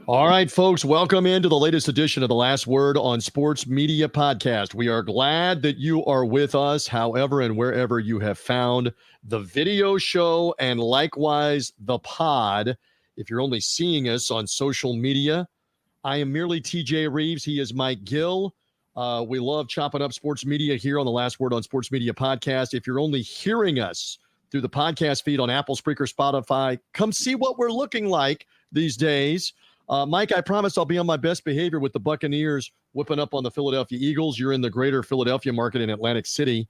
All right, folks, welcome into the latest edition of The Last Word on Sports Media Podcast. We are glad that you are with us, however and wherever you have found the video show and likewise the pod. If you're only seeing us on social media, I am merely TJ Reeves. He is Mike Gill. We love chopping up sports media here on The Last Word on Sports Media Podcast. If you're only hearing us through the podcast feed on Apple, Spreaker, Spotify, come see what we're looking like these days. Mike, I promise I'll be on my best behavior with the Buccaneers whipping up on the Philadelphia Eagles. You're in the greater Philadelphia market in Atlantic City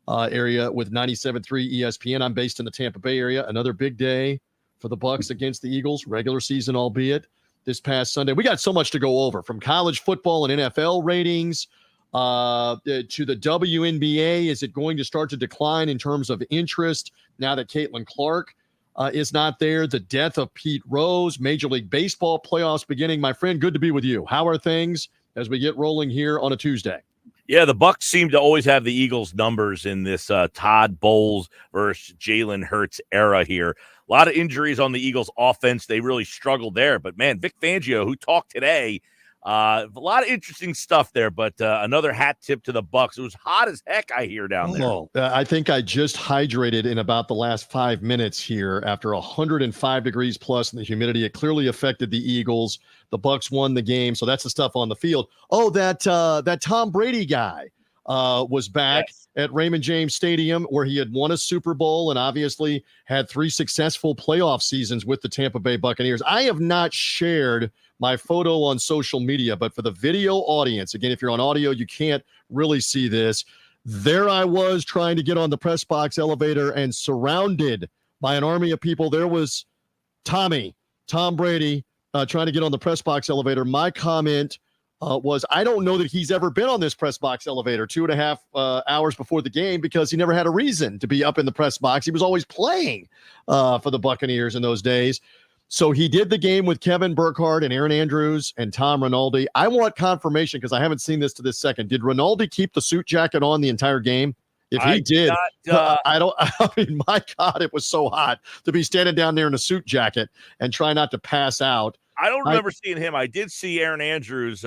area with 97.3 ESPN. I'm based in the Tampa Bay area. Another big day for the Bucs against the Eagles, regular season albeit, this past Sunday. We got so much to go over, from college football and NFL ratings to the WNBA. Is it going to start to decline in terms of interest now that Caitlin Clark is not there? The death of Pete Rose, Major League Baseball playoffs beginning. My friend, good to be with you. How are things as we get rolling here on a Tuesday? Yeah, the Bucs seem to always have the Eagles' numbers in this Todd Bowles versus Jalen Hurts era here. A lot of injuries on the Eagles' offense. They really struggled there. But, man, Vic Fangio, who talked today, a lot of interesting stuff there, but another hat tip to the Bucs. It was hot as heck, I hear, down there. I think I just hydrated in about the last 5 minutes here after 105 degrees plus in the humidity. It clearly affected the Eagles. The Bucs won the game, so that's the stuff on the field. Oh, that Tom Brady guy was back at Raymond James Stadium, where he had won a Super Bowl and obviously had 3 successful playoff seasons with the Tampa Bay Buccaneers. I have not shared my photo on social media, but for the video audience, again, if you're on audio, you can't really see this. There I was trying to get on the press box elevator and surrounded by an army of people. There was Tom Brady, trying to get on the press box elevator. My comment was, I don't know that he's ever been on this press box elevator 2.5 hours before the game, because he never had a reason to be up in the press box. He was always playing for the Buccaneers in those days. So he did the game with Kevin Burkhardt and Aaron Andrews and Tom Rinaldi. I want confirmation, because I haven't seen this to this second. Did Rinaldi keep the suit jacket on the entire game? If he did, I mean, my God, it was so hot to be standing down there in a suit jacket and try not to pass out. I don't remember seeing him. I did see Aaron Andrews.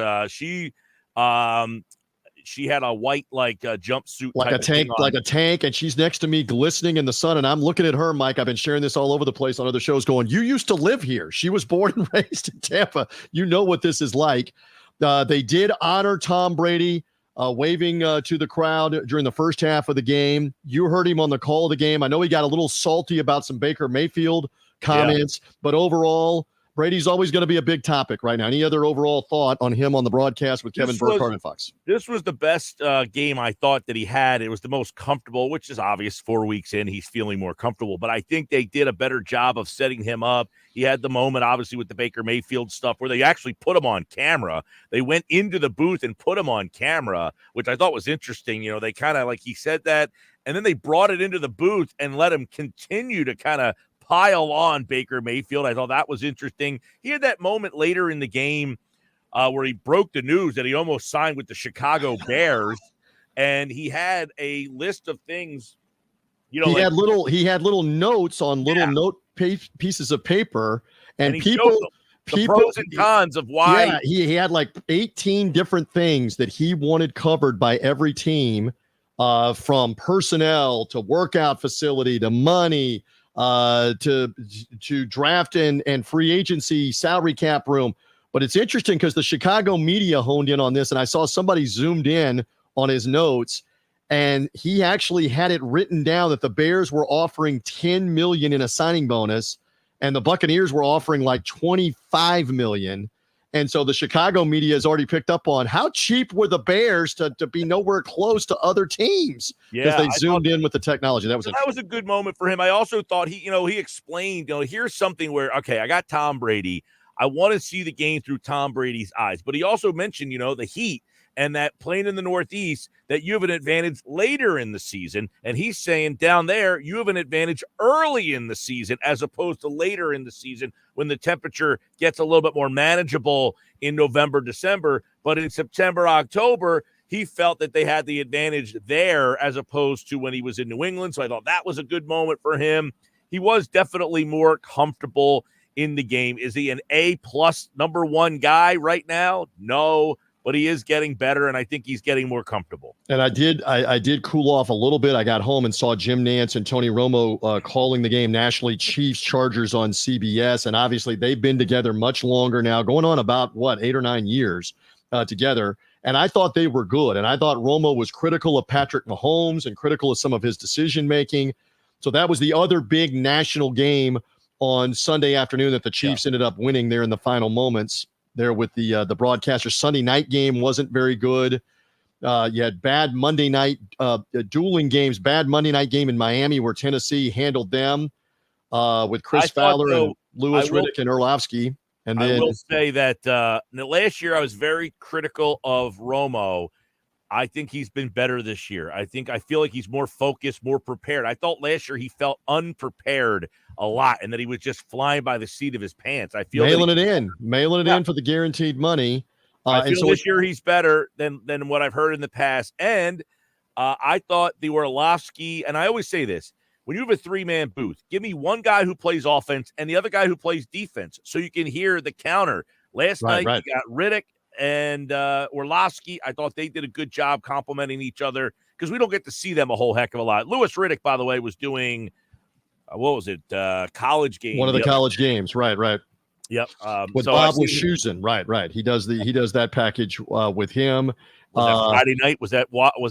She had a white jumpsuit, like a tank, and she's next to me glistening in the sun. And I'm looking at her, Mike. I've been sharing this all over the place on other shows going, you used to live here. She was born and raised in Tampa. You know what this is like. They did honor Tom Brady, waving to the crowd during the first half of the game. You heard him on the call of the game. I know he got a little salty about some Baker Mayfield comments, but overall, Brady's always going to be a big topic right now. Any other overall thought on him on the broadcast with Kevin Burkhardt and Fox? This was the best game I thought that he had. It was the most comfortable, which is obvious. 4 weeks in, he's feeling more comfortable. But I think they did a better job of setting him up. He had the moment, obviously, with the Baker Mayfield stuff where they actually put him on camera. They went into the booth and put him on camera, which I thought was interesting. You know, they kind of, like, he said that, and then they brought it into the booth and let him continue to kind of pile on Baker Mayfield. I thought that was interesting. He had that moment later in the game where he broke the news that he almost signed with the Chicago Bears, and he had a list of things. You know, he had little notes on little pieces of paper, and people the pros and cons of why. Yeah, he had like 18 different things that he wanted covered by every team, from personnel to workout facility to money, to draft and free agency, salary cap room. But it's interesting because the Chicago media honed in on this, and I saw somebody zoomed in on his notes, and he actually had it written down that the Bears were offering $10 million in a signing bonus, and the Buccaneers were offering like $25 million. And so the Chicago media has already picked up on how cheap were the Bears to be nowhere close to other teams, because they zoomed in with the technology. That was a good moment for him. I also thought he explained, here's something where, okay, I got Tom Brady. I want to see the game through Tom Brady's eyes. But he also mentioned, the heat and that playing in the Northeast, that you have an advantage later in the season. And he's saying down there, you have an advantage early in the season as opposed to later in the season when the temperature gets a little bit more manageable in November, December. But in September, October, he felt that they had the advantage there as opposed to when he was in New England. So I thought that was a good moment for him. He was definitely more comfortable in the game. Is he an A-plus number one guy right now? No, but he is getting better, and I think he's getting more comfortable. And I did cool off a little bit. I got home and saw Jim Nantz and Tony Romo calling the game nationally, Chiefs Chargers on CBS, and obviously they've been together much longer now, going on about 8 or 9 years together. And I thought they were good, and I thought Romo was critical of Patrick Mahomes and critical of some of his decision making. So that was the other big national game on Sunday afternoon that the Chiefs ended up winning there in the final moments there with the broadcaster. Sunday night game wasn't very good. You had bad Monday night dueling games, bad Monday night game in Miami where Tennessee handled them with Chris Fowler and Lewis Riddick and Orlovsky. And then, I will say that last year I was very critical of Romo. I think he's been better this year. I feel like he's more focused, more prepared. I thought last year he felt unprepared a lot and that he was just flying by the seat of his pants. I feel mailing it in for the guaranteed money. I feel this year he's better than what I've heard in the past. And I thought the Orlovsky, and I always say this, when you have a three-man booth, give me one guy who plays offense and the other guy who plays defense so you can hear the counter. Last night you got Riddick and Orlovsky. I thought they did a good job complimenting each other because we don't get to see them a whole heck of a lot. Lewis Riddick, by the way, was doing, college game. One of the college games, right. Yep. With Bob Wischusen, right. He does that package with him. Was that Friday night? Was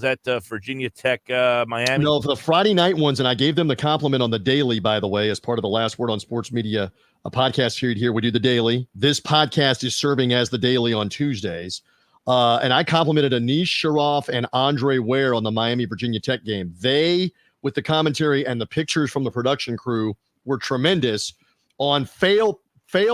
that Virginia Tech, Miami? No, for the Friday night ones, and I gave them the compliment on the daily, by the way, as part of the Last Word on Sports Media, a podcast period here. We do the daily. This podcast is serving as the daily on Tuesdays. And I complimented Anish Shroff and Andre Ware on the Miami Virginia Tech game. They, with the commentary and the pictures from the production crew, were tremendous on Fail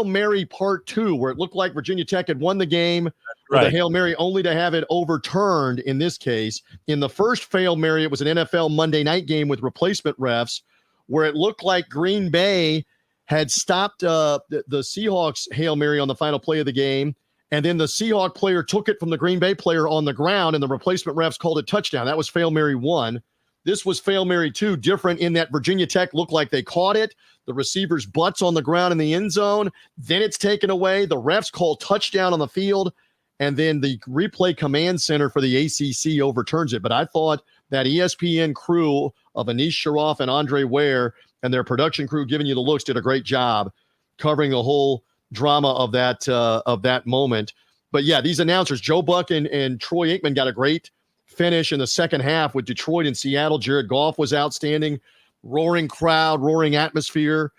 Mary Part 2, where it looked like Virginia Tech had won the game with a Hail Mary, only to have it overturned in this case. In the first Fail Mary, it was an NFL Monday night game with replacement refs, where it looked like Green Bay had stopped the Seahawks Hail Mary on the final play of the game, and then the Seahawk player took it from the Green Bay player on the ground, and the replacement refs called it touchdown. That was Fail Mary 1. This was Fail Mary 2, different in that Virginia Tech looked like they caught it. The receiver's butt's on the ground in the end zone. Then it's taken away. The refs call touchdown on the field. And then the replay command center for the ACC overturns it. But I thought that ESPN crew of Anish Shroff and Andre Ware and their production crew giving you the looks did a great job covering the whole drama of that moment. But yeah, these announcers, Joe Buck and Troy Aikman, got a great finish in the second half with Detroit and Seattle. Jared Goff was outstanding. Roaring crowd, roaring atmosphere.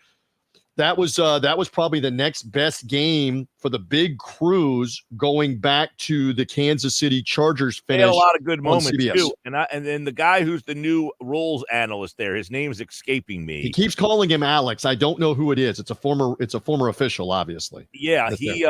That was probably the next best game for the big crews going back to the Kansas City Chargers finish. They had a lot of good moments too. And then the guy who's the new rules analyst there, his name's escaping me. He keeps calling him Alex. I don't know who it is. It's a former official, obviously. Yeah, he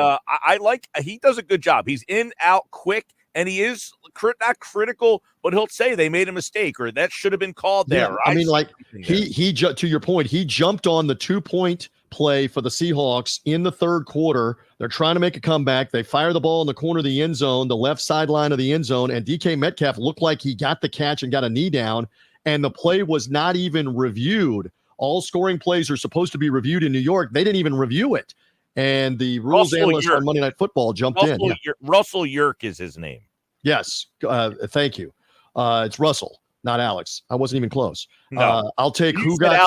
does a good job. He's in, out quick. And he is not critical, but he'll say they made a mistake or that should have been called there. Yeah, I mean, like he to your point, he jumped on the 2-point play for the Seahawks in the third quarter. They're trying to make a comeback. They fire the ball in the corner of the end zone, the left sideline of the end zone, and DK Metcalf looked like he got the catch and got a knee down, and the play was not even reviewed. All scoring plays are supposed to be reviewed in New York. They didn't even review it. And the rules analyst on Monday Night Football jumped in. Russell Yerk is his name. Yes. Thank you. It's Russell, not Alex. I wasn't even close. No. I'll take who got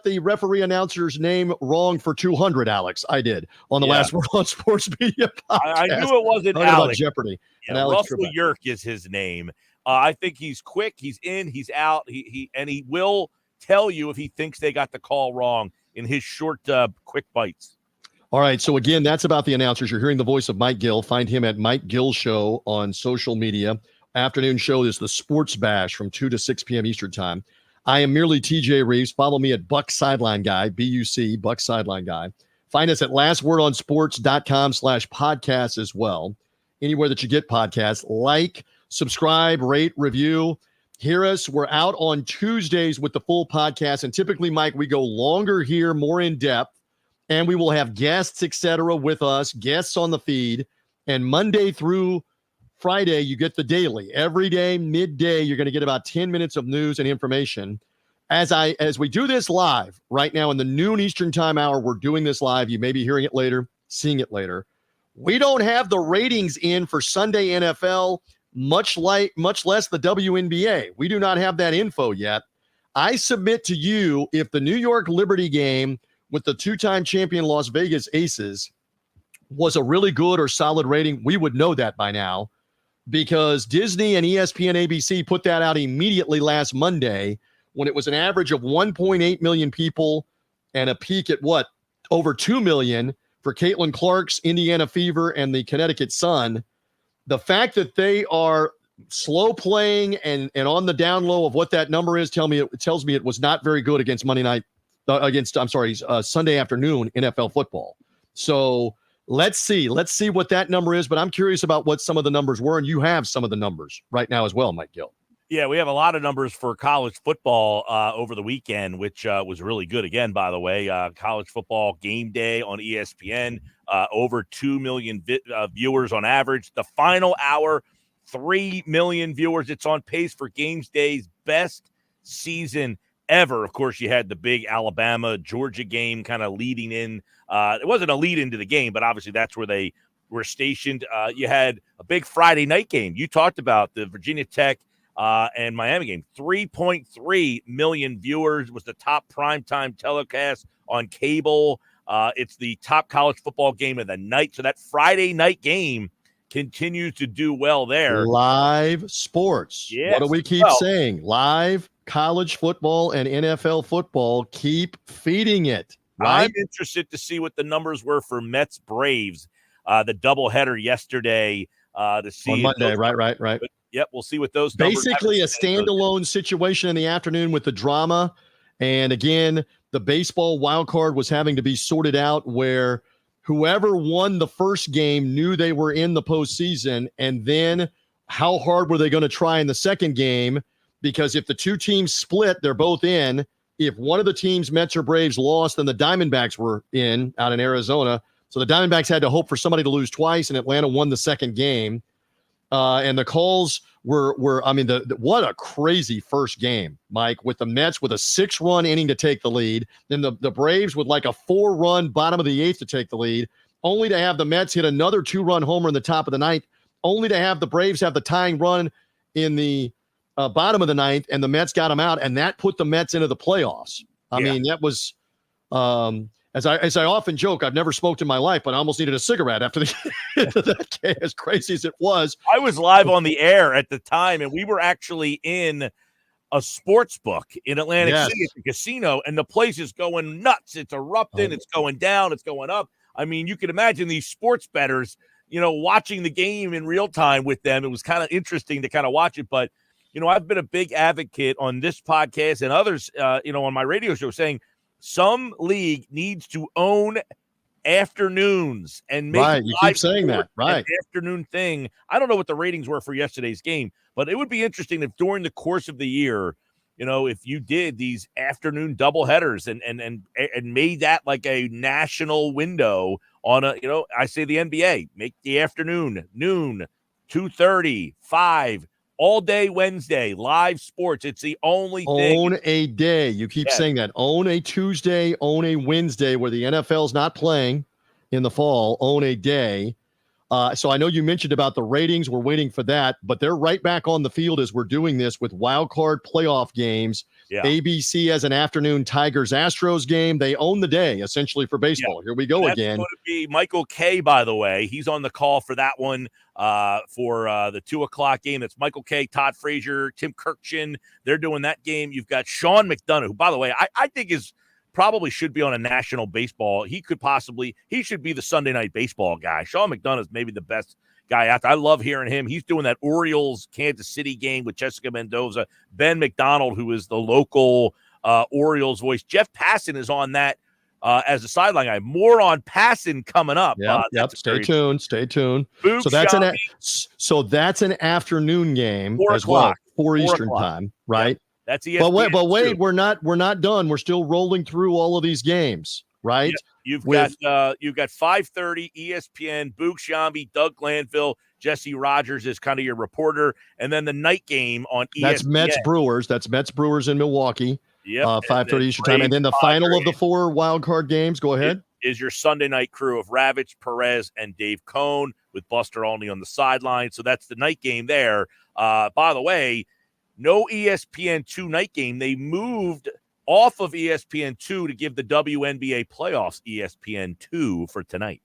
the referee announcer's name wrong for 200, Alex. I did on the Last Word on Sports Media podcast. I knew it wasn't Alex. Jeopardy. Yeah, Russell Yerk is his name. I think he's quick. He's in. He's out. He will tell you if he thinks they got the call wrong in his short, quick bites. All right. So again, that's about the announcers. You're hearing the voice of Mike Gill. Find him at Mike Gill Show on social media. Afternoon show is the Sports Bash from 2 to 6 p.m. Eastern time. I am merely TJ Reeves. Follow me at Buck Sideline Guy, BUC, Buck Sideline Guy. Find us at lastwordonsports.com/podcast as well. Anywhere that you get podcasts, like, subscribe, rate, review. Hear us. We're out on Tuesdays with the full podcast. And typically, Mike, we go longer here, more in depth. And we will have guests, etc., with us, guests on the feed. And Monday through Friday, you get the daily. Every day, midday, you're going to get about 10 minutes of news and information. as we do this live right now in the noon Eastern time hour, we're doing this live. You may be hearing it later, seeing it later. We don't have the ratings in for Sunday NFL, much less the WNBA. We do not have that info yet. I submit to you, if the New York Liberty game with the two-time champion Las Vegas Aces was a really good or solid rating, we would know that by now, because Disney and ESPN ABC put that out immediately last Monday when it was an average of 1.8 million people and a peak at over 2 million for Caitlin Clark's Indiana Fever and the Connecticut Sun. The fact that they are slow playing and on the down low of what that number is tells me it was not very good against Sunday afternoon NFL football. So let's see what that number is, but I'm curious about what some of the numbers were, and you have some of the numbers right now as well, Mike Gill. Yeah, we have a lot of numbers for college football over the weekend, which was really good. Again, by the way, college football game day on ESPN, over 2 million viewers on average. The final hour, 3 million viewers. It's on pace for Games Day's best season ever. Of course, you had the big Alabama-Georgia game kind of leading in. It wasn't a lead into the game, but obviously that's where they were stationed. You had a big Friday night game. You talked about the Virginia Tech and Miami game. 3.3 million viewers was the top primetime telecast on cable. It's the top college football game of the night. So that Friday night game continues to do well there. Live sports. Yes. What do we keep saying? Live college football and NFL football. Keep feeding it. Right? I'm interested to see what the numbers were for Mets Braves, the doubleheader yesterday. To see on Monday, right. But, yep, we'll see what those basically a standalone situation in the afternoon with the drama. And again, the baseball wild card was having to be sorted out where whoever won the first game knew they were in the postseason. And then how hard were they going to try in the second game? Because if the two teams split, they're both in. If one of the teams, Mets or Braves, lost, then the Diamondbacks were in out in Arizona. So the Diamondbacks had to hope for somebody to lose twice, and Atlanta won the second game. And the calls were what a crazy first game, Mike, with the Mets with a 6-run inning to take the lead. Then the Braves with like a 4-run bottom of the eighth to take the lead, only to have the Mets hit another 2-run homer in the top of the ninth, only to have the Braves have the tying run in the bottom of the ninth, and the Mets got them out, and that put the Mets into the playoffs. I mean, that was as I often joke, I've never smoked in my life, but I almost needed a cigarette after that game, as crazy as it was. I was live on the air at the time, and we were actually in a sports book in Atlantic City at the casino, and the place is going nuts. It's erupting. It's going down. It's going up. I mean, you can imagine these sports bettors, watching the game in real time with them. It was kind of interesting to kind of watch it, but I've been a big advocate on this podcast and others, on my radio show saying some league needs to own afternoons and make right. You keep saying that, right? An afternoon thing. I don't know what the ratings were for yesterday's game, but it would be interesting if during the course of the year, if you did these afternoon doubleheaders and made that like a national window on I say the NBA, make the afternoon, noon, 2:30, 5. All day Wednesday, live sports. It's the only thing. Own a day. You keep saying that. Own a Tuesday, own a Wednesday where the NFL's not playing in the fall. Own a day. So I know you mentioned about the ratings. We're waiting for that, but they're right back on the field as we're doing this with wild card playoff games. Yeah. ABC has an afternoon Tigers-Astros game. They own the day, essentially, for baseball. Yeah. Here we go again. That's going to be Michael Kay, by the way. He's on the call for that one for the 2 o'clock game. That's Michael Kay, Todd Frazier, Tim Kirkchin. They're doing that game. You've got Sean McDonough, who, by the way, I think probably should be on a national baseball. He should be the Sunday night baseball guy. Sean McDonough is maybe the best guy out there. I love hearing him. He's doing that Orioles-Kansas City game with Jessica Mendoza. Ben McDonald, who is the local Orioles voice. Jeff Passan is on that as a sideline guy. More on Passan coming up. Yep. Stay tuned. Boog so that's an afternoon game 4 as o'clock. well, 4 Eastern time, right? Yep. That's ESPN. But wait, we're not done. We're still rolling through all of these games, right? You've got 5:30 ESPN, Boog Sciambi, Doug Glanville, Jesse Rogers is kind of your reporter, and then the night game on ESPN. That's Mets Brewers. That's Mets Brewers in Milwaukee. Yep. 5:30 Eastern time. And then the final of the 4 wild card games. Go ahead. Is your Sunday night crew of Ravitch, Perez, and Dave Cohn with Buster Olney on the sideline. So that's the night game there. By the way, no ESPN2 night game. They moved off of ESPN2 to give the WNBA playoffs ESPN2 for tonight.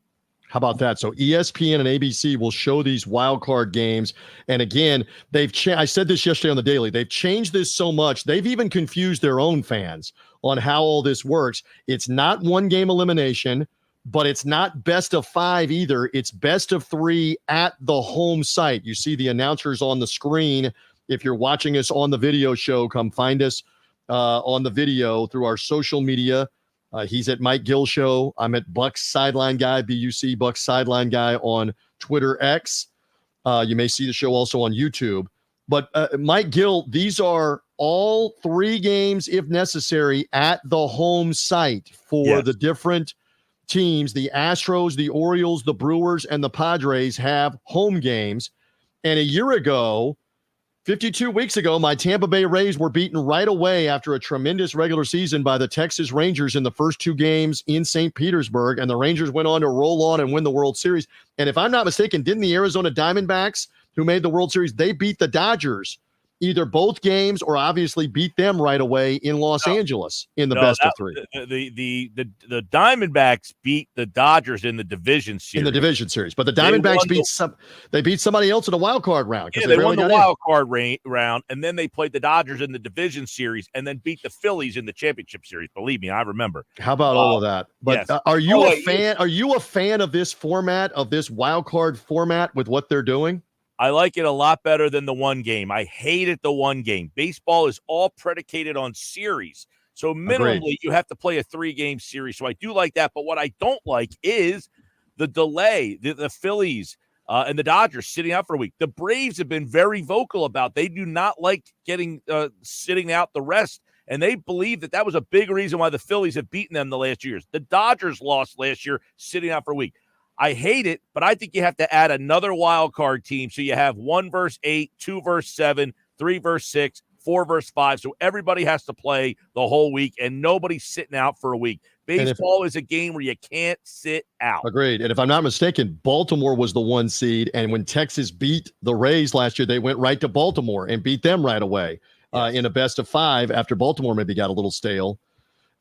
How about that? So ESPN and ABC will show these wild card games. And again, I said this yesterday on the Daily. They've changed this so much. They've even confused their own fans on how all this works. It's not one game elimination, but it's not best of 5 either. It's best of 3 at the home site. You see the announcers on the screen. If you're watching us on the video show, come find us on the video through our social media. He's at Mike Gill Show. I'm at Bucks Sideline Guy, BUC Bucks Sideline Guy on Twitter X. You may see the show also on YouTube. But Mike Gill, these are all 3 games, if necessary, at the home site for the different teams. The Astros, the Orioles, the Brewers, and the Padres have home games. And a year ago, 52 weeks ago, my Tampa Bay Rays were beaten right away after a tremendous regular season by the Texas Rangers in the first 2 games in St. Petersburg, and the Rangers went on to roll on and win the World Series. And if I'm not mistaken, didn't the Arizona Diamondbacks, who made the World Series, they beat the Dodgers either both games or obviously beat them right away in Los Angeles in the best of 3. The Diamondbacks beat the Dodgers in the division series. But the Diamondbacks beat somebody else in the wild card round. Yeah, they won the wild card round, and then they played the Dodgers in the division series and then beat the Phillies in the championship series. Believe me, I remember. How about all of that? But yes. Are you a fan of this format, of this wild card format with what they're doing? I like it a lot better than the one game. I hated the one game. Baseball is all predicated on series. So minimally, you have to play a 3-game series. So I do like that. But what I don't like is the delay, the Phillies and the Dodgers sitting out for a week. The Braves have been very vocal about they do not like getting sitting out the rest. And they believe that was a big reason why the Phillies have beaten them the last years. The Dodgers lost last year sitting out for a week. I hate it, but I think you have to add another wild card team. So you have 1 versus 8, 2 versus 7, 3 versus 6, 4 versus 5. So everybody has to play the whole week, and nobody's sitting out for a week. Baseball is a game where you can't sit out. Agreed. And if I'm not mistaken, Baltimore was the 1 seed. And when Texas beat the Rays last year, they went right to Baltimore and beat them right away in a best of 5 after Baltimore maybe got a little stale.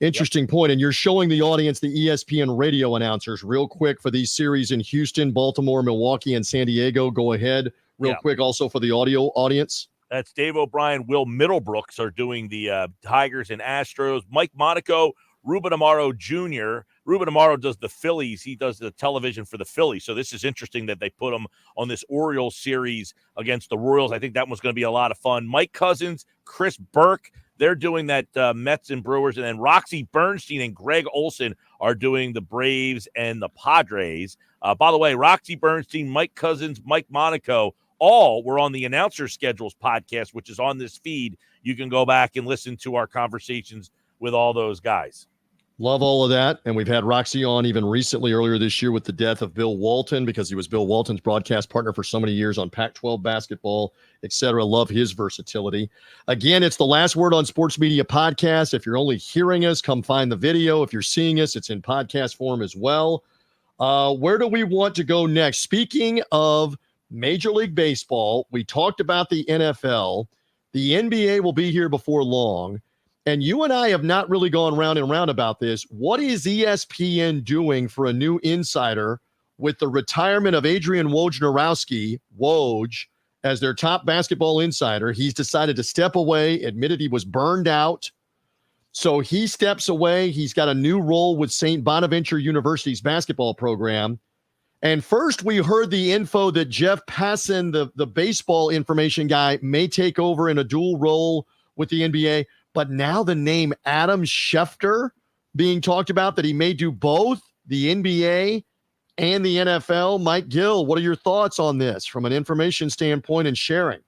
Interesting point. And you're showing the audience the ESPN radio announcers real quick for these series in Houston, Baltimore, Milwaukee, and San Diego. Go ahead real quick also for the audio audience. That's Dave O'Brien. Will Middlebrooks are doing the Tigers and Astros. Mike Monaco, Ruben Amaro Jr. Ruben Amaro does the Phillies. He does the television for the Phillies. So this is interesting that they put him on this Orioles series against the Royals. I think that one's going to be a lot of fun. Mike Cousins, Chris Burke, they're doing that Mets and Brewers. And then Roxy Bernstein and Greg Olson are doing the Braves and the Padres. By the way, Roxy Bernstein, Mike Cousins, Mike Monaco, all were on the Announcer Schedules podcast, which is on this feed. You can go back and listen to our conversations with all those guys. Love all of that. And we've had Roxy on even recently earlier this year with the death of Bill Walton, because he was Bill Walton's broadcast partner for so many years on Pac-12 basketball, etc. Love his versatility. Again, it's the Last Word on Sports Media podcast. If you're only hearing us, come find the video. If you're seeing us, it's in podcast form as well. Where do we want to go next? Speaking of Major League Baseball, we talked about the NFL. The NBA will be here before long. And you and I have not really gone round and round about this. What is ESPN doing for a new insider with the retirement of Adrian Wojnarowski, Woj, as their top basketball insider? He's decided to step away, admitted he was burned out. So he steps away. He's got a new role with St. Bonaventure University's basketball program. And first we heard the info that Jeff Passan, the baseball information guy, may take over in a dual role with the NBA. But now the name Adam Schefter being talked about, that he may do both the NBA and the NFL. Mike Gill, what are your thoughts on this from an information standpoint and sharing?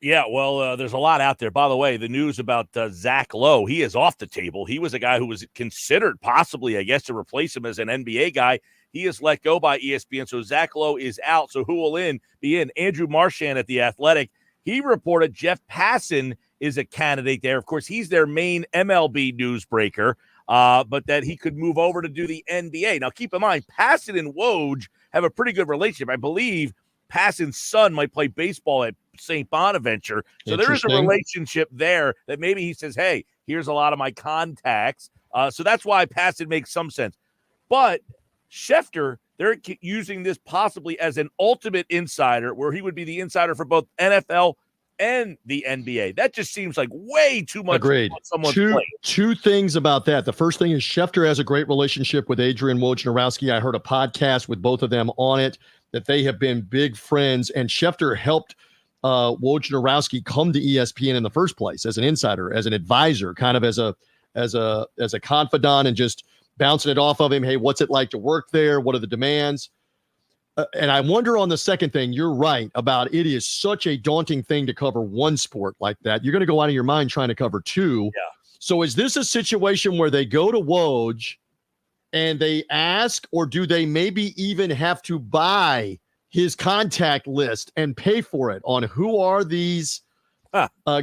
Yeah, well, there's a lot out there. By the way, the news about Zach Lowe, he is off the table. He was a guy who was considered possibly, I guess, to replace him as an NBA guy. He is let go by ESPN, so Zach Lowe is out. So who will be in? Andrew Marchand at The Athletic. He reported Jeff Passan is a candidate there. Of course, he's their main MLB newsbreaker, but that he could move over to do the NBA. Now, keep in mind, Passan and Woj have a pretty good relationship. I believe Passan's son might play baseball at St. Bonaventure. So there is a relationship there that maybe he says, hey, here's a lot of my contacts. So that's why Passan makes some sense. But Schefter, they're using this possibly as an ultimate insider where he would be the insider for both NFL and the NBA. That just seems like way too much. Agreed. Two things about that. The first thing is Schefter has a great relationship with Adrian Wojnarowski. I heard a podcast with both of them on it that they have been big friends, and Schefter helped Wojnarowski come to ESPN in the first place as an insider, as an advisor, kind of as a confidant, and just bouncing it off of him. Hey, what's it like to work there? What are the demands? And I wonder on the second thing, you're right about it is such a daunting thing to cover one sport like that. You're going to go out of your mind trying to cover two. Yeah. So is this a situation where they go to Woj and they ask, or do they maybe even have to buy his contact list and pay for it on who are these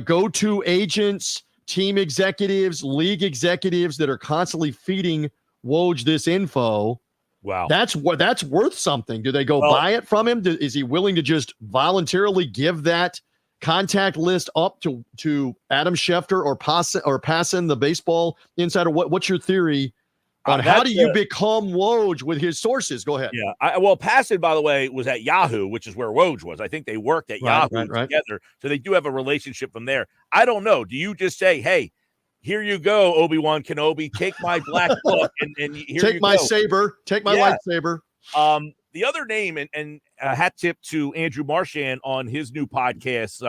go-to agents, team executives, league executives that are constantly feeding Woj this info? Wow. That's worth something. Do they go buy it from him? Is he willing to just voluntarily give that contact list up to Adam Schefter or Passan, the baseball insider? What's your theory on how do you become Woj with his sources? Go ahead. Yeah. Passan, by the way, was at Yahoo, which is where Woj was. I think they worked at Yahoo together. So they do have a relationship from there. I don't know. Do you just say, hey, here you go, Obi-Wan Kenobi. Take my black book and here take you my go. saber. Take my lightsaber. The other name, and hat tip to Andrew Marchand on his new podcast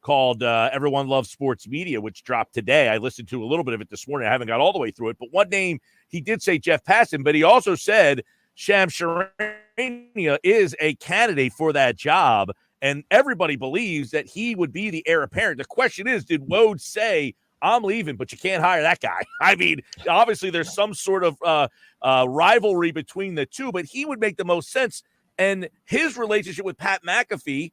called Everyone Loves Sports Media, which dropped today. I listened to a little bit of it this morning. I haven't got all the way through it. But one name, he did say Jeff Passan, but he also said Shams Charania is a candidate for that job, and everybody believes that he would be the heir apparent. The question is, did Woj say, I'm leaving, but you can't hire that guy? I mean, obviously there's some sort of rivalry between the two, but he would make the most sense. And his relationship with Pat McAfee's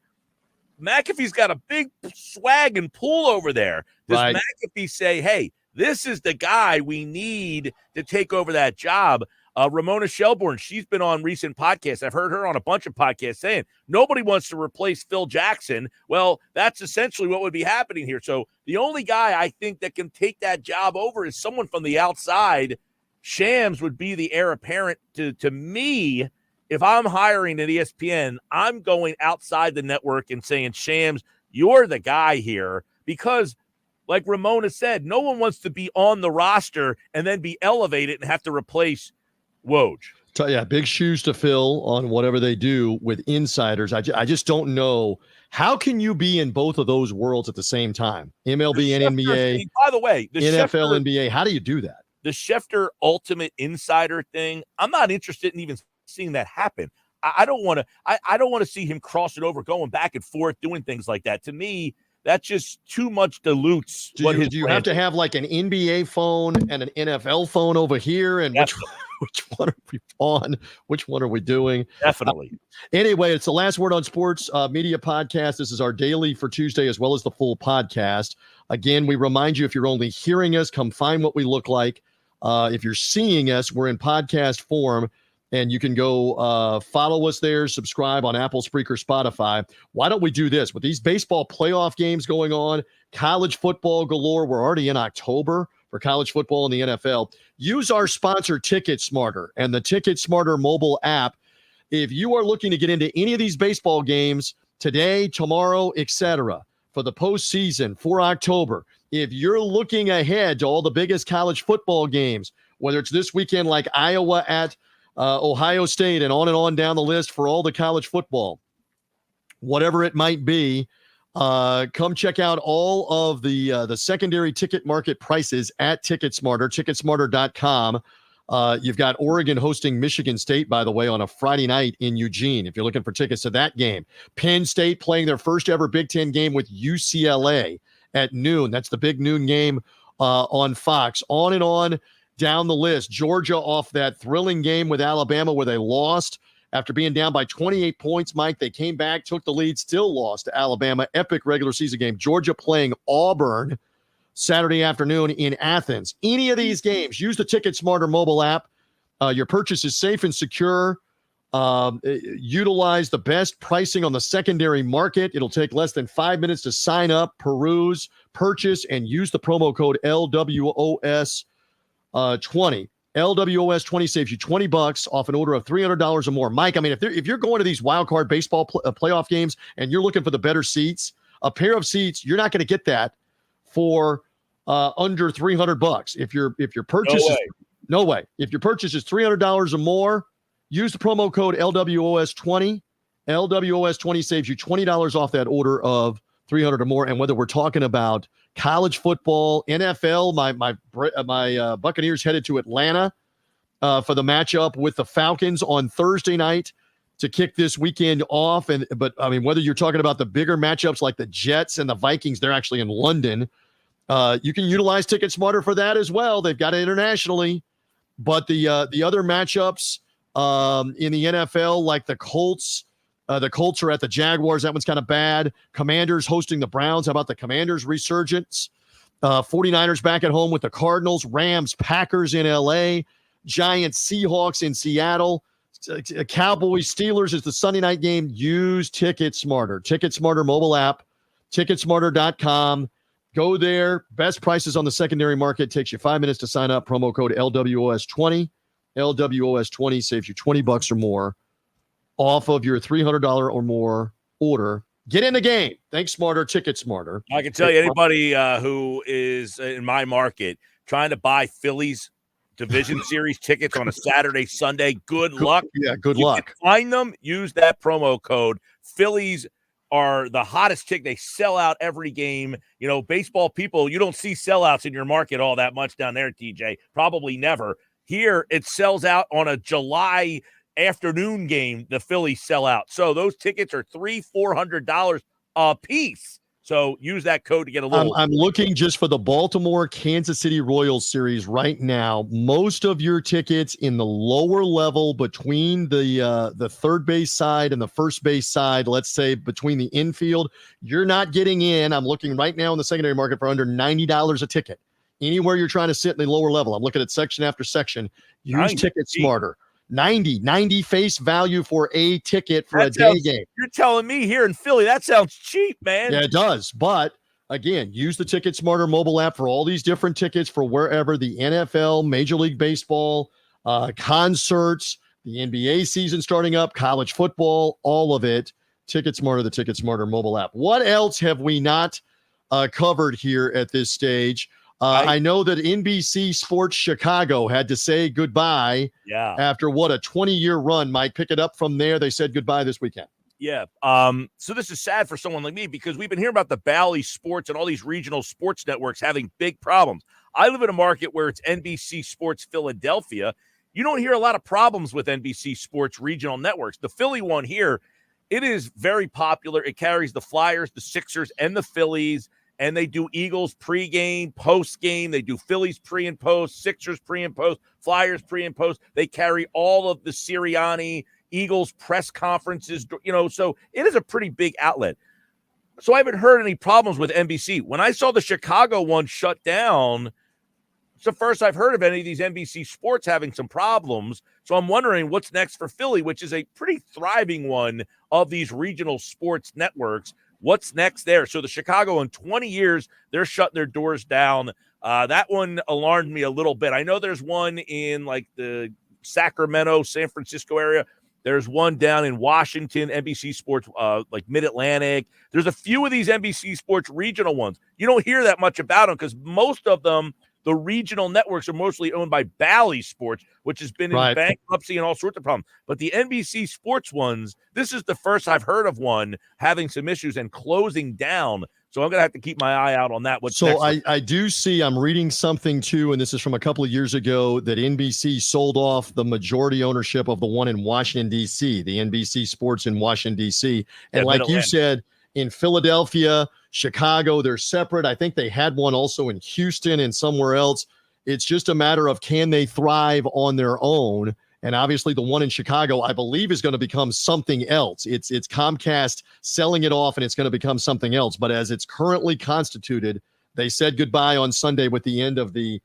got a big swag and pull over there. Does McAfee say, hey, this is the guy we need to take over that job? Ramona Shelburne, she's been on recent podcasts. I've heard her on a bunch of podcasts saying nobody wants to replace Phil Jackson. Well, that's essentially what would be happening here. So the only guy I think that can take that job over is someone from the outside. Shams would be the heir apparent to me. If I'm hiring at ESPN, I'm going outside the network and saying, Shams, you're the guy here, because like Ramona said, no one wants to be on the roster and then be elevated and have to replace Woj. So, yeah, big shoes to fill on whatever they do with insiders. I just don't know. How can you be in both of those worlds at the same time? MLB and NBA. Thing, by the way, the NFL, NBA. How do you do that? The Schefter Ultimate Insider thing, I'm not interested in even seeing that happen. I don't want to. I don't want to see him cross it over, going back and forth, doing things like that. To me, that just too much dilutes. Do you have to have like an NBA phone and an NFL phone over here? And which one are we on? Which one are we doing? Definitely. Anyway, it's the Last Word on Sports Media podcast. This is our daily for Tuesday as well as the full podcast. Again, we remind you, if you're only hearing us, come find what we look like. If you're seeing us, we're in podcast form. And you can go follow us there, subscribe on Apple, Spreaker, Spotify. Why don't we do this? With these baseball playoff games going on, college football galore, we're already in October for college football and the NFL. Use our sponsor, Ticket Smarter, and the Ticket Smarter mobile app. If you are looking to get into any of these baseball games today, tomorrow, etc., for the postseason, for October, if you're looking ahead to all the biggest college football games, whether it's this weekend like Iowa at Ohio State and on down the list for all the college football, whatever it might be, come check out all of the secondary ticket market prices at TicketSmarter, ticketsmarter.com. You've got Oregon hosting Michigan State, by the way, on a Friday night in Eugene, if you're looking for tickets to that game. Penn State playing their first ever Big Ten game with UCLA at noon. That's the big noon game on Fox. On down the list. Georgia off that thrilling game with Alabama where they lost, After being down by 28 points, Mike, they came back, took the lead, still lost to Alabama. Epic regular season game. Georgia playing Auburn Saturday afternoon in Athens. Any of these games, use the Ticket Smarter mobile app. Your purchase is safe and secure. Utilize the best pricing on the secondary market. It'll take less than 5 minutes to sign up, peruse, purchase, and use the promo code LWOS20. LWOS20 saves you $20 off an order of $300 or more. Mike, I mean, if you're going to these wild card baseball playoff games and you're looking for the better seats, a pair of seats, you're not going to get that for under $300. If your purchase no way. If your purchase is $300 or more, use the promo code LWOS20. LWOS20 saves you $20 off that order of $300 or more. And whether we're talking about college football, NFL, my Buccaneers headed to Atlanta for the matchup with the Falcons on Thursday night to kick this weekend off. But I mean, whether you're talking about the bigger matchups like the Jets and the Vikings, they're actually in London. You can utilize Ticket Smarter for that as well. They've got it internationally. But the other matchups in the NFL, like the Colts are at the Jaguars. That one's kind of bad. Commanders hosting the Browns. How about the Commanders resurgence? 49ers back at home with the Cardinals. Rams, Packers in LA. Giants, Seahawks in Seattle. Cowboys, Steelers is the Sunday night game. Use Ticket Smarter. Ticket Smarter mobile app. Ticketsmarter.com. Go there. Best prices on the secondary market. Takes you 5 minutes to sign up. Promo code LWOS20. LWOS20 saves you $20 or more off of your $300 or more order. Get in the game. Thanks, Smarter. Ticket Smarter. I can tell you anybody who is in my market trying to buy Phillies division series tickets on a Saturday, Sunday, good luck. Yeah, good luck. Find them. Use that promo code. Phillies are the hottest ticket. They sell out every game. You know, baseball people, you don't see sellouts in your market all that much down there, TJ. Probably never. Here, it sells out on a July afternoon game. The Phillies sell out. So those tickets are $300-$400 a piece. So use that code to get a little. I'm looking just for the Baltimore Kansas City Royals series right now. Most of your tickets in the lower level between the third base side and the first base side, let's say between the infield, you're not getting in. I'm looking right now in the secondary market for under $90 a ticket. Anywhere you're trying to sit in the lower level, I'm looking at section after section. Use Ticket Smarter. 90 face value for a ticket for a day game. You're telling me here in Philly, that sounds cheap, man. Yeah, it does. But again, use the Ticket Smarter mobile app for all these different tickets for wherever the NFL, Major League Baseball, concerts, the NBA season starting up, college football, all of it. Ticket Smarter, the Ticket Smarter mobile app. What else have we not covered here at this stage? I know that NBC Sports Chicago had to say goodbye after a 20-year run. Mike, pick it up from there. They said goodbye this weekend. Yeah. So this is sad for someone like me because we've been hearing about the Bally Sports and all these regional sports networks having big problems. I live in a market where it's NBC Sports Philadelphia. You don't hear a lot of problems with NBC Sports regional networks. The Philly one here, it is very popular. It carries the Flyers, the Sixers, and the Phillies. And they do Eagles pregame, postgame. They do Phillies pre and post, Sixers pre and post, Flyers pre and post. They carry all of the Sirianni, Eagles press conferences, so it is a pretty big outlet. So I haven't heard any problems with NBC. When I saw the Chicago one shut down, it's the first I've heard of any of these NBC sports having some problems. So I'm wondering what's next for Philly, which is a pretty thriving one of these regional sports networks. What's next there? So the Chicago, in 20 years, they're shutting their doors down. That one alarmed me a little bit. I know there's one in like the Sacramento, San Francisco area. There's one down in Washington, NBC Sports, like Mid-Atlantic. There's a few of these NBC Sports regional ones. You don't hear that much about them because most of them, the regional networks, are mostly owned by Bally Sports, which has been in bankruptcy and all sorts of problems. But the NBC Sports ones, this is the first I've heard of one having some issues and closing down. So I'm going to have to keep my eye out on that. I do see, I'm reading something too, and this is from a couple of years ago, that NBC sold off the majority ownership of the one in Washington, D.C., the NBC Sports in Washington, D.C. And like you said, in Philadelphia, Chicago, they're separate. I think they had one also in Houston and somewhere else. It's just a matter of can they thrive on their own. And obviously the one in Chicago, I believe, is going to become something else. It's Comcast selling it off, and it's going to become something else. But as it's currently constituted, they said goodbye on Sunday with the end of the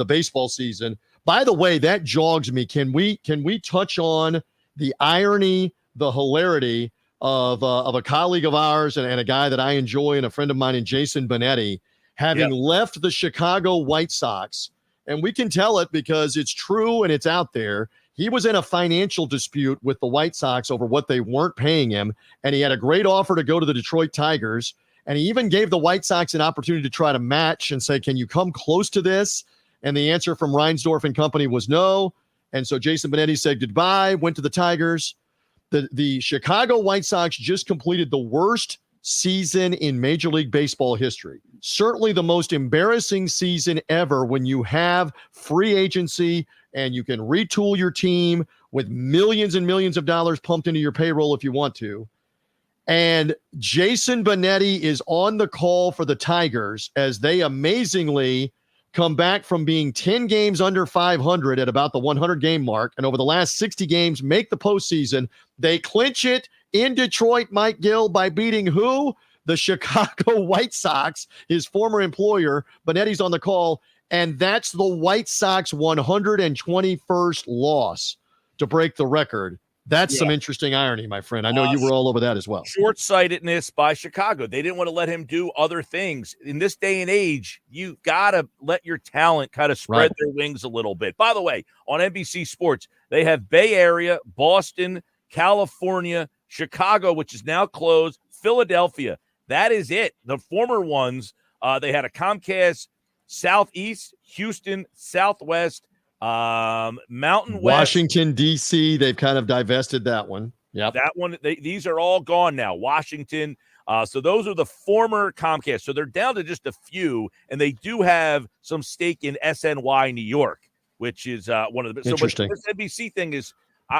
baseball season. By the way, that jogs me. Can we touch on the irony, the hilarity of a colleague of ours and a guy that I enjoy and a friend of mine, and Jason Benetti, having left the Chicago White Sox? And we can tell it because it's true and it's out there. He was in a financial dispute with the White Sox over what they weren't paying him, and he had a great offer to go to the Detroit Tigers. And he even gave the White Sox an opportunity to try to match and say, can you come close to this? And the answer from Reinsdorf and company was no. And so Jason Benetti said goodbye, went to the Tigers. The Chicago White Sox just completed the worst season in Major League Baseball history. Certainly the most embarrassing season ever when you have free agency and you can retool your team with millions and millions of dollars pumped into your payroll if you want to. And Jason Benetti is on the call for the Tigers as they amazingly come back from being 10 games under 500 at about the 100-game mark, and over the last 60 games make the postseason. They clinch it in Detroit, Mike Gill, by beating who? The Chicago White Sox, his former employer. Benetti's on the call, and that's the White Sox 121st loss to break the record. That's some interesting irony, my friend. I know you were all over that as well. Short-sightedness by Chicago. They didn't want to let him do other things. In this day and age, you got to let your talent kind of spread their wings a little bit. By the way, on NBC Sports, they have Bay Area, Boston, California, Chicago, which is now closed, Philadelphia. That is it. The former ones, they had a Comcast Southeast, Houston, Southwest, Mountain West, Washington, D.C. They've kind of divested that one. Yeah, that one. These are all gone now. Washington. So those are the former Comcast. So they're down to just a few, and they do have some stake in SNY New York, which is one of the. Interesting. So this NBC thing is.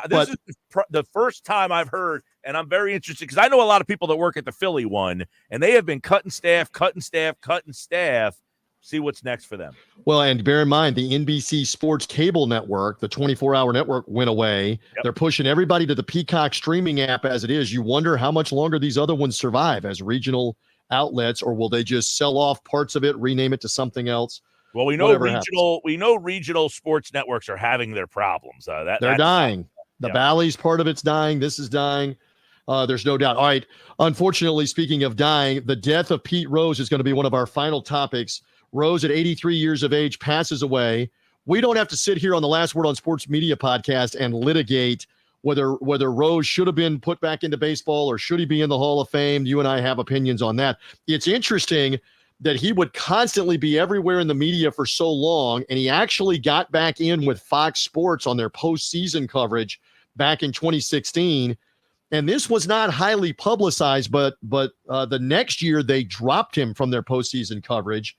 This is the first time I've heard, and I'm very interested because I know a lot of people that work at the Philly one, and they have been cutting staff. See what's next for them. Well, and bear in mind, the NBC Sports cable network, the 24-hour network, went away. Yep. They're pushing everybody to the Peacock streaming app as it is. You wonder how much longer these other ones survive as regional outlets, or will they just sell off parts of it, rename it to something else? Well, we know regional sports networks are having their problems. They're dying. The Bally's part of it's dying. This is dying. There's no doubt. All right. Unfortunately, speaking of dying, the death of Pete Rose is going to be one of our final topics. Rose, at 83 years of age, passes away. We don't have to sit here on the Last Word on Sports Media podcast and litigate whether Rose should have been put back into baseball or should he be in the Hall of Fame. You and I have opinions on that. It's interesting that he would constantly be everywhere in the media for so long, and he actually got back in with Fox Sports on their postseason coverage back in 2016. And this was not highly publicized, but the next year they dropped him from their postseason coverage.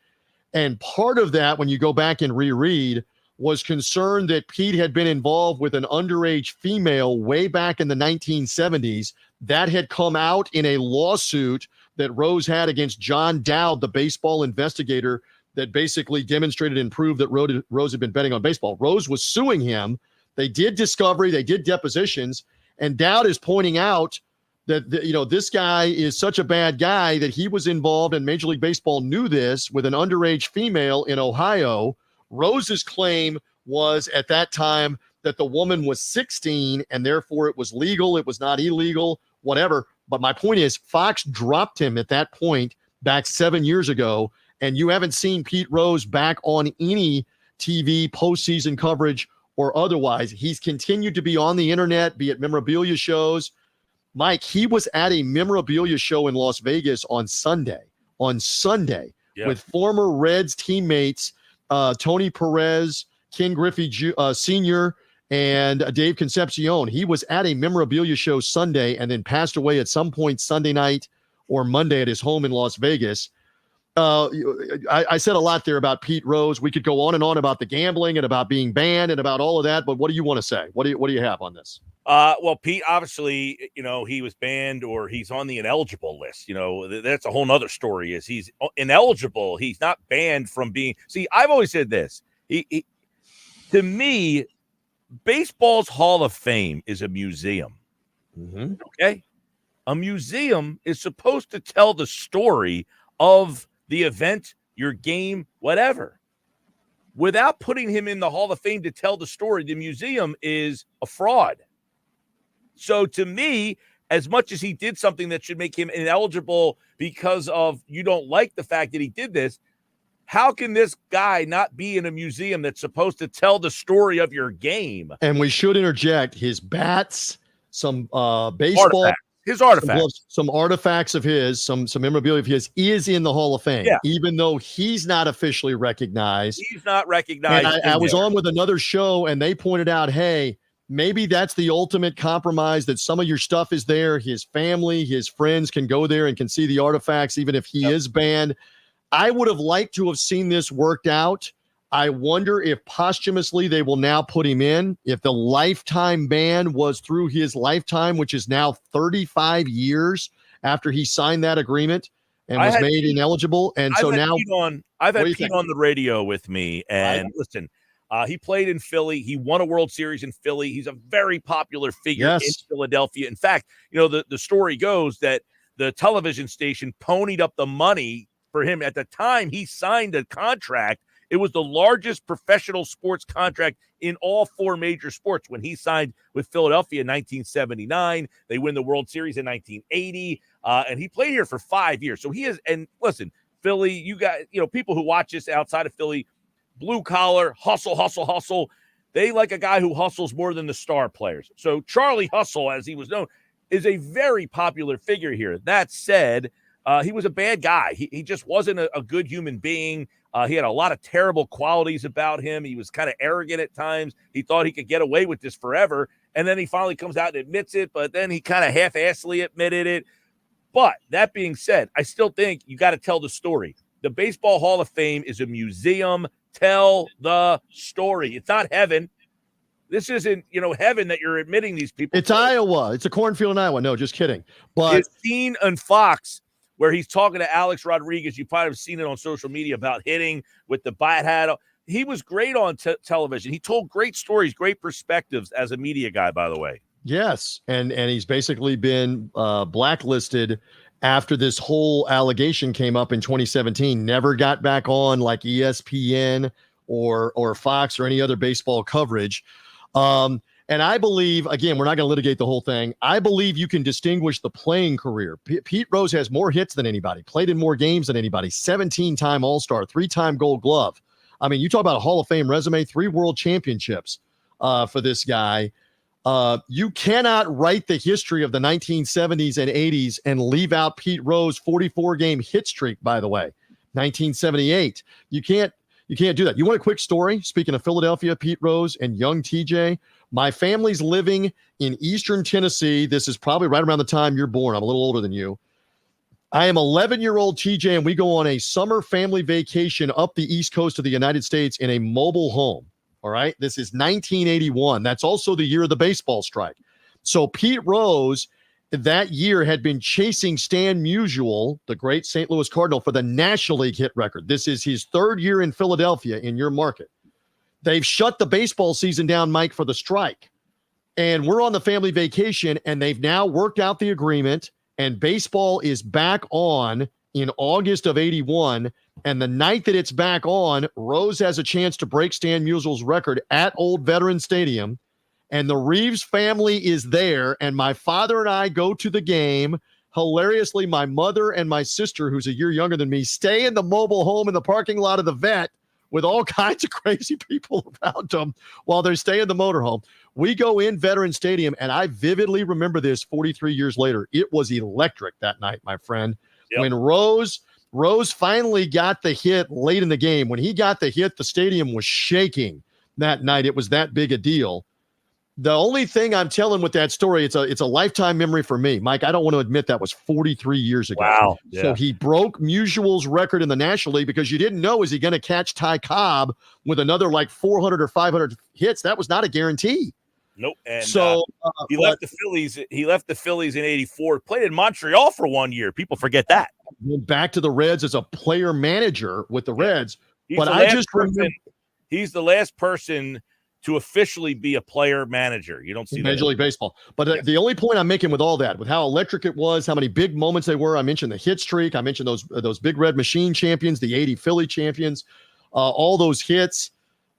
And part of that, when you go back and reread, was concern that Pete had been involved with an underage female way back in the 1970s. That had come out in a lawsuit that Rose had against John Dowd, the baseball investigator that basically demonstrated and proved that Rose had been betting on baseball. Rose was suing him. They did discovery, they did depositions, and Dowd is pointing out that this guy is such a bad guy that he was involved, and Major League Baseball knew this, with an underage female in Ohio. Rose's claim was at that time that the woman was 16 and therefore it was legal. It was not illegal, whatever. But my point is, Fox dropped him at that point back 7 years ago, and you haven't seen Pete Rose back on any TV postseason coverage or otherwise. He's continued to be on the internet, be it memorabilia shows. Mike, he was at a memorabilia show in Las Vegas on Sunday, with former Reds teammates Tony Perez, Ken Griffey Sr., and Dave Concepcion. He was at a memorabilia show Sunday and then passed away at some point Sunday night or Monday at his home in Las Vegas. I said a lot there about Pete Rose. We could go on and on about the gambling and about being banned and about all of that, but what do you want to say? What do you have on this? Well, Pete, obviously, he was banned or he's on the ineligible list. That's a whole nother story. Is he's ineligible. He's not banned from being. See, I've always said this. To me, Baseball's Hall of Fame is a museum. Mm-hmm. Okay? A museum is supposed to tell the story of the event, your game, whatever. Without putting him in the Hall of Fame to tell the story, the museum is a fraud. So to me, as much as he did something that should make him ineligible because of you don't like the fact that he did this, how can this guy not be in a museum that's supposed to tell the story of your game? And we should interject his bats, some baseball, his artifacts, some artifacts of his, some memorabilia of his is in the Hall of Fame, even though he's not officially recognized. He's not recognized. And I was on with another show, and they pointed out, hey, maybe that's the ultimate compromise, that some of your stuff is there. His family, his friends can go there and can see the artifacts, even if he is banned. I would have liked to have seen this worked out. I wonder if posthumously they will now put him in. If the lifetime ban was through his lifetime, which is now 35 years after he signed that agreement and was made ineligible. And so now I've had Pete on the radio with me, and listen, he played in Philly. He won a World Series in Philly. He's a very popular figure in Philadelphia. In fact, the story goes that the television station ponied up the money for him. At the time he signed a contract, it was the largest professional sports contract in all four major sports when he signed with Philadelphia in 1979. They win the World Series in 1980, and he played here for 5 years. So he is, and listen, Philly, you got, people who watch this outside of Philly, blue collar, hustle. They like a guy who hustles more than the star players. So Charlie Hustle, as he was known, is a very popular figure here. That said, he was a bad guy. He just wasn't a good human being. He had a lot of terrible qualities about him. He was kind of arrogant at times. He thought he could get away with this forever. And then he finally comes out and admits it, but then he kind of half-assedly admitted it. But that being said, I still think you got to tell the story. The Baseball Hall of Fame is a museum. Tell the story. It's not heaven. This isn't, heaven that you're admitting these people. It's Iowa. It's a cornfield in Iowa. No, just kidding. But it's scene on Fox where he's talking to Alex Rodriguez. You probably have seen it on social media about hitting with the bat hat. He was great on television. He told great stories, great perspectives as a media guy, by the way. Yes, and he's basically been blacklisted after this whole allegation came up in 2017. Never got back on like ESPN or Fox or any other baseball coverage. And I believe, again, we're not going to litigate the whole thing. I believe you can distinguish the playing career. Pete Rose has more hits than anybody, played in more games than anybody, 17-time All-Star, 3-time Gold Glove. I mean, you talk about a Hall of Fame resume, 3 world championships for this guy. You cannot write the history of the 1970s and 80s and leave out Pete Rose's 44-game hit streak, by the way, 1978. You can't do that. You want a quick story? Speaking of Philadelphia, Pete Rose and young TJ, my family's living in Eastern Tennessee. This is probably right around the time you're born. I'm a little older than you. I am 11-year-old TJ, and we go on a summer family vacation up the East Coast of the United States in a mobile home. All right. This is 1981. That's also the year of the baseball strike. So Pete Rose that year had been chasing Stan Musial, the great St. Louis Cardinal, for the National League hit record. This is his 3rd year in Philadelphia in your market. They've shut the baseball season down, Mike, for the strike. And we're on the family vacation, and they've now worked out the agreement, and baseball is back on in August of 81. And the night that it's back on, Rose has a chance to break Stan Musial's record at Old Veterans Stadium. And the Reeves family is there. And my father and I go to the game. Hilariously, my mother and my sister, who's a year younger than me, stay in the mobile home in the parking lot of the vet with all kinds of crazy people around them while they stay in the motorhome. We go in Veterans Stadium, and I vividly remember this 43 years later. It was electric that night, my friend. Yep. When Rose finally got the hit late in the game. When he got the hit, the stadium was shaking that night. It was that big a deal. The only thing I'm telling with that story, it's a lifetime memory for me. Mike, I don't want to admit that was 43 years ago. Wow. Yeah. So he broke Musial's record in the National League because you didn't know, is he going to catch Ty Cobb with another like 400 or 500 hits? That was not a guarantee. Nope. And so he left the Phillies. He left the Phillies in '84. Played in Montreal for 1 year. People forget that. Went back to the Reds as a player manager with the Reds. He's but the I just remember he's the last person to officially be a player manager. You don't see that Major League Baseball. But Yeah. the only point I'm making with all that, with how electric it was, how many big moments they were, I mentioned the hit streak. I mentioned those Big Red Machine champions, the 80 Philly champions, all those hits,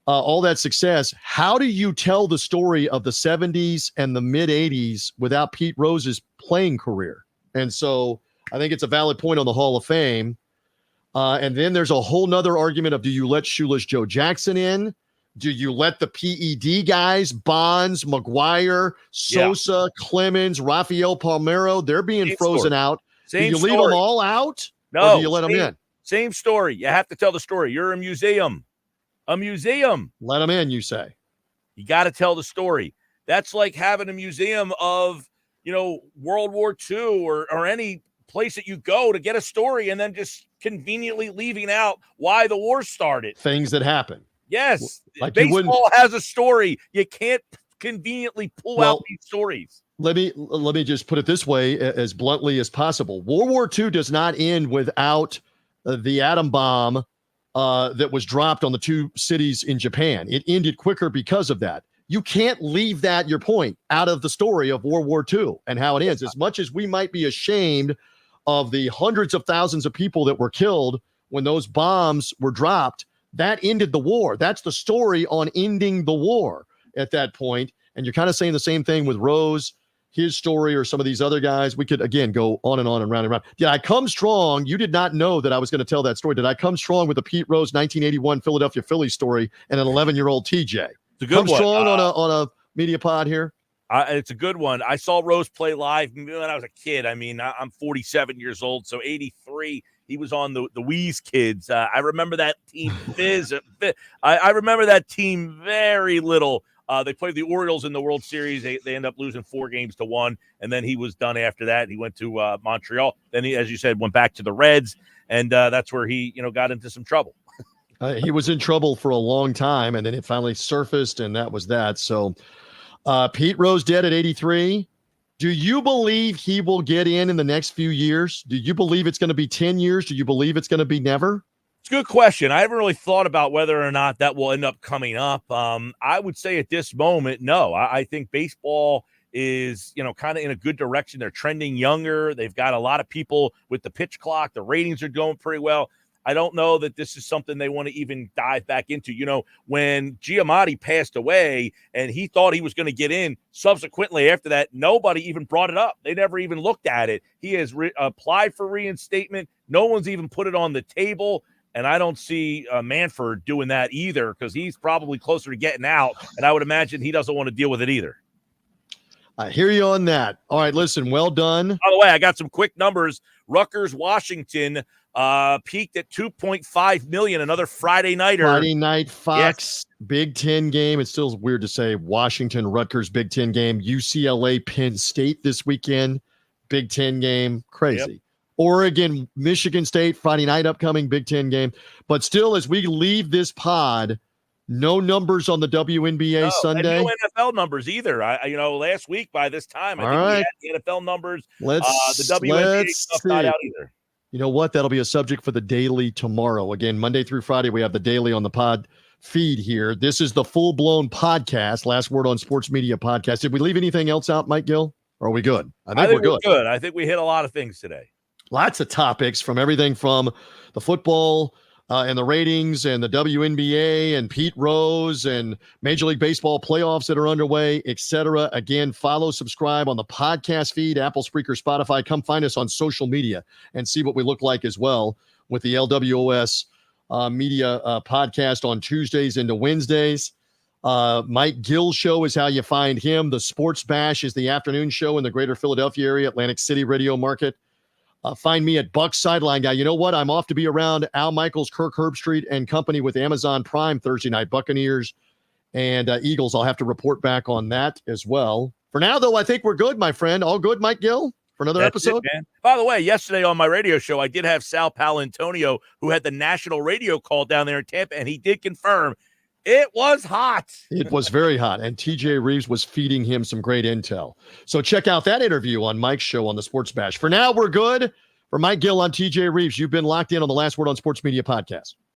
all that success. How do you tell the story of the 70s and the mid 80s without Pete Rose's playing career? And so I think it's a valid point on the Hall of Fame. And then there's a whole nother argument of, do you let Shoeless Joe Jackson in? Do you let the PED guys, Bonds, McGuire, Sosa, Clemens, Rafael Palmeiro, they're being frozen out. Do you leave them all out? No. Or do you let them in? Same story. You have to tell the story. You're a museum. A museum. Let them in, you say. You got to tell the story. That's like having a museum of, World War II or any place that you go to get a story and then just conveniently leaving out why the war started. Things that happen. Yes. Like baseball has a story. You can't conveniently pull out these stories. Let me just put it this way, as bluntly as possible. World War II does not end without the atom bomb that was dropped on the two cities in Japan. It ended quicker because of that. You can't leave that, your point, out of the story of World War II and how it ends. As much as we might be ashamed of the hundreds of thousands of people that were killed when those bombs were dropped, that ended the war. That's the story on ending the war at that point. And you're kind of saying the same thing with Rose, his story, or some of these other guys. We could, again, go on and round and round. Did I come strong? You did not know that I was going to tell that story. Did I come strong with the Pete Rose 1981 Philadelphia Phillies story and an 11-year-old TJ? It's a good come one. Strong on a media pod here? It's a good one. I saw Rose play live when I was a kid. I mean, I'm 47 years old, so 83. He was on the Wheeze Kids. I remember that team. I remember that team very little. They played the Orioles in the World Series. They ended up losing 4-1, and then he was done after that. He went to Montreal. Then he, as you said, went back to the Reds, and that's where he got into some trouble. He was in trouble for a long time, and then it finally surfaced, and that was that. So Pete Rose dead at 83. Do you believe he will get in the next few years? Do you believe it's going to be 10 years? Do you believe it's going to be never? It's a good question. I haven't really thought about whether or not that will end up coming up. I would say at this moment, no. I think baseball is, kind of in a good direction. They're trending younger. They've got a lot of people with the pitch clock. The ratings are going pretty well. I don't know that this is something they want to even dive back into. When Giamatti passed away and he thought he was going to get in, subsequently after that, nobody even brought it up. They never even looked at it. He has applied for reinstatement. No one's even put it on the table. And I don't see Manfred doing that either, because he's probably closer to getting out. And I would imagine he doesn't want to deal with it either. I hear you on that. All right, listen, well done. By the way, I got some quick numbers. Rutgers, Washington peaked at 2.5 million. Another Friday nighter. Friday night Fox Big Ten game. It's still weird to say Washington, Rutgers Big Ten game. UCLA, Penn State this weekend. Big Ten game. Crazy. Yep. Oregon, Michigan State, Friday night upcoming Big Ten game. But still, as we leave this pod, no numbers on the WNBA Sunday. And no NFL numbers either. Last week by this time, I think we had the NFL numbers. The WNBA stuff not out either. You know what? That'll be a subject for the Daily tomorrow. Again, Monday through Friday, we have the Daily on the pod feed here. This is the full-blown podcast, Last Word on Sports Media podcast. Did we leave anything else out, Mike Gill? Or are we good? I think we're good. I think we hit a lot of things today. Lots of topics, from everything from the football and the ratings and the WNBA and Pete Rose and Major League Baseball playoffs that are underway, etc. Again, follow, subscribe on the podcast feed, Apple, Spreaker, Spotify. Come find us on social media and see what we look like as well with the LWOS media podcast on Tuesdays into Wednesdays. Mike Gill Show is how you find him. The Sports Bash is the afternoon show in the greater Philadelphia area, Atlantic City Radio Market. Find me at Buck Sideline Guy. You know what? I'm off to be around Al Michaels, Kirk Herbstreit, and company with Amazon Prime Thursday night. Buccaneers and Eagles. I'll have to report back on that as well. For now, though, I think we're good, my friend. All good, Mike Gill, for another episode? Man. By the way, yesterday on my radio show, I did have Sal Paolantonio, who had the national radio call down there in Tampa, and he did confirm it was hot. It was very hot, and TJ Reeves was feeding him some great intel. So check out that interview on Mike's show on the Sports Bash. For now, we're good. For Mike Gill, I'm TJ Reeves. You've been locked in on the Last Word on Sports Media podcast.